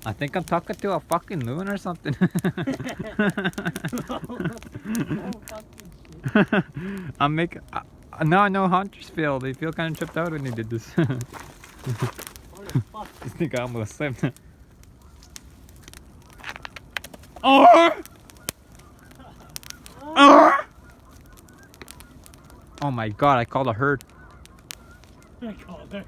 I think I'm talking to a fucking loon or something. I'm making. No, I know hunters feel. They feel kind of tripped out when they did this. I think I almost slipped. Oh my god, I called a herd. I called her.